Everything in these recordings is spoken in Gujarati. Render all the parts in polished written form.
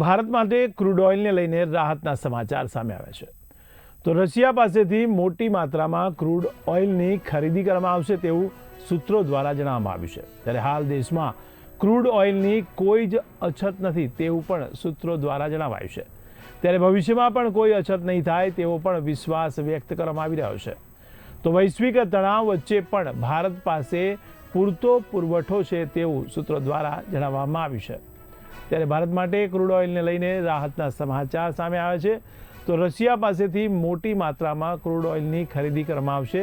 ભારત માટે ક્રૂડ ઓઇલને લઈને રાહતના સમાચાર સામે આવ્યા છે. તો રશિયા પાસેથી મોટી માત્રામાં ક્રૂડ ઓઇલની ખરીદી કરવામાં આવશે તેવું સૂત્રો દ્વારા જણાવવામાં આવ્યું છે. ત્યારે હાલ દેશમાં ક્રૂડ ઓઇલની કોઈ જ અછત નથી તેવું પણ સૂત્રો દ્વારા જણાવાયું છે. ત્યારે ભવિષ્યમાં પણ કોઈ અછત નહીં થાય તેવો પણ વિશ્વાસ વ્યક્ત કરવામાં આવી રહ્યો છે. તો વૈશ્વિક તણાવ વચ્ચે પણ ભારત પાસે પૂરતો પુરવઠો છે તેવું સૂત્રો દ્વારા જણાવવામાં આવ્યું છે. ત્યારે ભારત માટે ક્રૂડ ઓઇલને લઈને રાહતના સમાચાર સામે આવ્યા છે. તો રશિયા પાસેથી મોટી માત્રામાં ક્રૂડ ઓઇલની ખરીદી કરવામાં આવશે.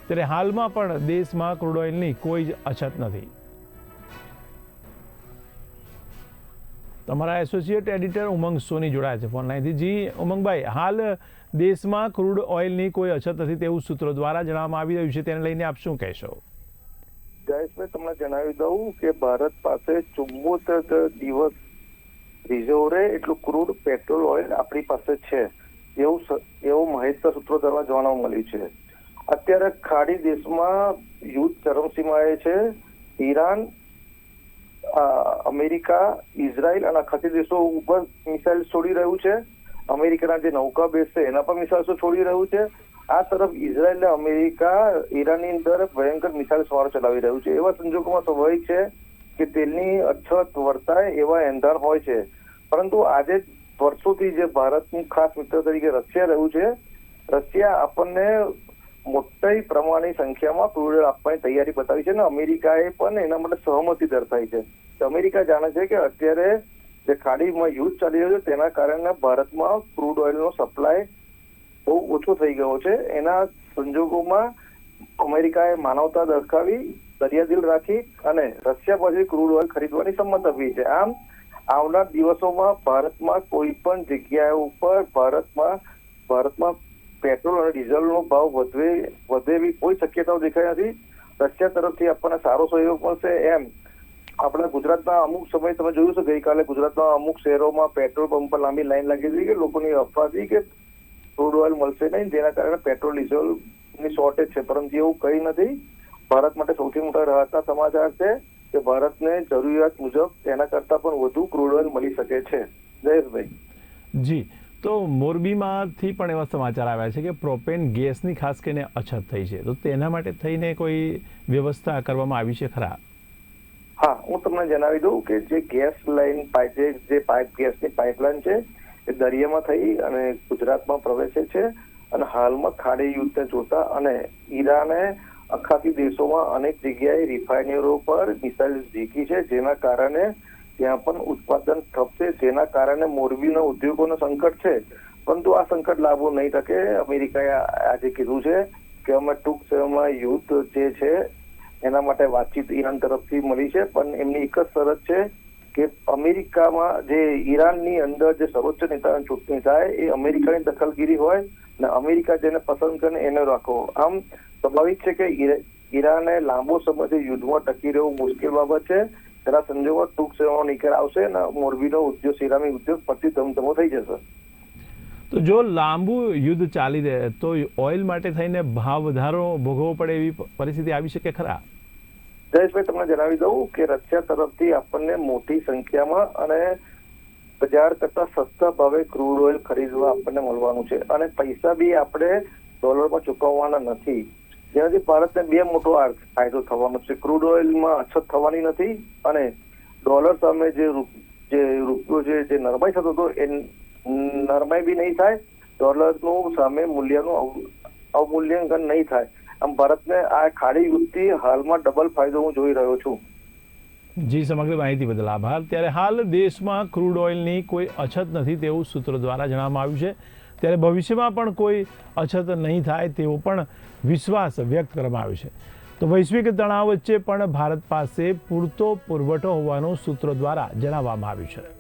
ત્યારે હાલમાં પણ દેશમાં ક્રૂડ ઓઇલની કોઈ જ અછત નથી. તમારા એસોસિએટ એડિટર ઉમંગ સોની જોડાયા છે ફોન લાઈનથી. જી ઉમંગભાઈ, હાલ દેશમાં ક્રૂડ ઓઇલની કોઈ અછત નથી તેવું સૂત્રો દ્વારા જણાવવામાં આવી રહ્યું છે, તેને લઈને આપ શું કહેશો? જયેશભાઈ, તમને જણાવી દઉં કે ભારત પાસે 74 દિવસ રિઝર્વ રહે એટલું ક્રૂડ પેટ્રોલ ઓઇલ આપણી પાસે છે એવું માહિતગાર સૂત્રો દ્વારા જાણવા મળ્યું છે. અત્યારે ખાડી દેશમાં યુદ્ધ ચરમસીમાએ છે. ઈરાન, અમેરિકા, ઇઝરાયલ અને ખાતી દેશો ઉપર મિસાઇલ છોડી રહ્યું છે. અમેરિકાના જે નૌકા બેઝ છે એના પર મિસાઇલો છોડી રહ્યું છે. આ તરફ ઇઝરાયલ અને અમેરિકા ઈરાનની અંદર ભયંકર મિસાઇલ સવારો ચલાવી રહ્યું છે. એવા સંજોગોમાં સ્વાભાવિક છે કે તેલની અછત વર્તાય એવા એંધાણ હોય છે. પરંતુ આજે વર્ષોથી જે ભારતનું ખાસ મિત્ર તરીકે રશિયા રહ્યું છે, રશિયા આપણને મોટી પ્રમાણની સંખ્યામાં ક્રૂડ ઓઇલ આપવાની તૈયારી બતાવી છે અને અમેરિકાએ પણ એના માટે સહમતિ દર્શાવી છે. અમેરિકા જાણે છે કે અત્યારે જે ખાડીમાં યુદ્ધ ચાલી રહ્યો છે તેના કારણે ભારતમાં ક્રૂડ ઓઇલનો સપ્લાય બહુ ઓછો થઈ ગયો છે. એના સંજોગોમાં અમેરિકાએ માનવતા દર્શાવી, દરિયાદિલ રાખી અને રશિયા પાસેથી ક્રૂડ ઓઇલ ખરીદવાની સંમત આપી છે. આમ આવનાર દિવસોમાં ભારતમાં કોઈ પણ જગ્યાએ ઉપર ભારતમાં પેટ્રોલ અને ડીઝલનો ભાવ વધે એવી કોઈ શક્યતાઓ દેખાઈ નથી. રશિયા તરફથી આપણને સારો સહયોગ મળશે. એમ આપણા ગુજરાતના અમુક સમય તમે જોયું છે, ગઈકાલે ગુજરાતના અમુક શહેરોમાં પેટ્રોલ પંપ પર લાંબી લાઈન લાગી હતી કે લોકોની અફવા હતી કે ક્રૂડ ઓઇલ મળશે નહીં, જેના કારણે પેટ્રોલ ડીઝલની શોર્ટેજ છે. પરંતુ એવું કંઈ નથી. ભારત માટે સૌથી મોટા રાહતના સમાચાર છે કે ભારતને જરૂરિયાત મુજબ તેના કરતાં પણ વધુ ક્રૂડ ઓઇલ મળી શકે છે. જયેશભાઈ જી, તો મોરબીમાંથી પણ એવા સમાચાર આવ્યા છે કે પ્રોપેન ગેસની ખાસ કરીને અછત થઈ છે, તો તેના માટે થઈને કોઈ વ્યવસ્થા કરવામાં આવી છે ખરા? હા, હું તમને જણાવી દઉં કે જે ગેસ લાઈન ગેસની પાઇપલાઇન છે એ દરિયામાં થઈ અને ગુજરાતમાં પ્રવેશે છે. અને હાલમાં ખાડી યુદ્ધને જોતા અને ઈરાને અખાતી દેશોમાં અનેક જગ્યાએ રિફાઇનરીઓ પર મિસાઇલ ઝીકી છે, જેના કારણે ત્યાં પણ ઉત્પાદન થશે. જેના કારણે મોરબીના ઉદ્યોગોનો સંકટ છે. પરંતુ આ સંકટ લાવવું નહીં શકે. અમેરિકાએ આજે કીધું છે કે અમે ટૂંક સમયમાં યુદ્ધ જે છે એના માટે વાતચીત ઈરાન તરફથી મળી છે, પણ એમની એક જ શરત છે કે અમેરિકામાં જે ઈરાનની અંદર જે સર્વોચ્ચ નેતાની ચૂંટણી થાય એ અમેરિકાની દખલગીરી હોય અને અમેરિકા જેને પસંદ કરે એને રાખો. આમ સ્વાભાવિક છે કે ઈરાને લાંબો સમયથી યુદ્ધમાં ટકી રહેવું મુશ્કેલ બાબત છે. તેના સંજોગો ટૂંક સમયમાં નિકાલ આવશે અને મોરબીનો ઉદ્યોગ, સિરામિક ઉદ્યોગ ફરીથી ધમધમો થઈ જશે. તો જો લાંબુ યુદ્ધ ચાલી રહે તો ઓઇલ માટે થઈને ભાવ વધારો ભોગવવો પડે એવી પરિસ્થિતિ આવી શકે ખરા? જયેશભાઈ, તમને જણાવી દઉં કે રશિયા તરફથી આપણને મોટી સંખ્યામાં અને બજાર કરતા સસ્તા ભાવે ક્રૂડ ઓઇલ ખરીદવા આપણને મળવાનું છે અને પૈસા બી આપણે ડોલરમાં ચૂકવવાના નથી, જેનાથી ભારતને બે મોટો ફાયદો થવાનો છે. ક્રૂડ ઓઇલમાં અછત થવાની નથી અને ડોલર સામે જે રૂપિયો જે નરમાઈ થતો હતો એ નરમાઈ બી નહીં થાય. ડોલરનું સામે મૂલ્યનું અવમૂલ્યાંકન નહીં થાય. આમ ભારતને આ ખાડી યુદ્ધથી હાલમાં ડબલ ફાયદો હું જોઈ રહ્યો છું. જી, સમગ્ર માહિતી બદલ આભાર. ત્યારે હાલ દેશમાં ક્રૂડ ઓઇલની કોઈ અછત નથી તેવું સૂત્રો દ્વારા જણાવવામાં આવ્યું છે. ત્યારે ભવિષ્યમાં પણ કોઈ અછત નહીં થાય તેવો પણ વિશ્વાસ વ્યક્ત કરવામાં આવ્યો છે. તો વૈશ્વિક તણાવ વચ્ચે પણ ભારત પાસે પૂરતો પુરવઠો હોવાનું સૂત્રો દ્વારા જણાવવામાં આવ્યું છે.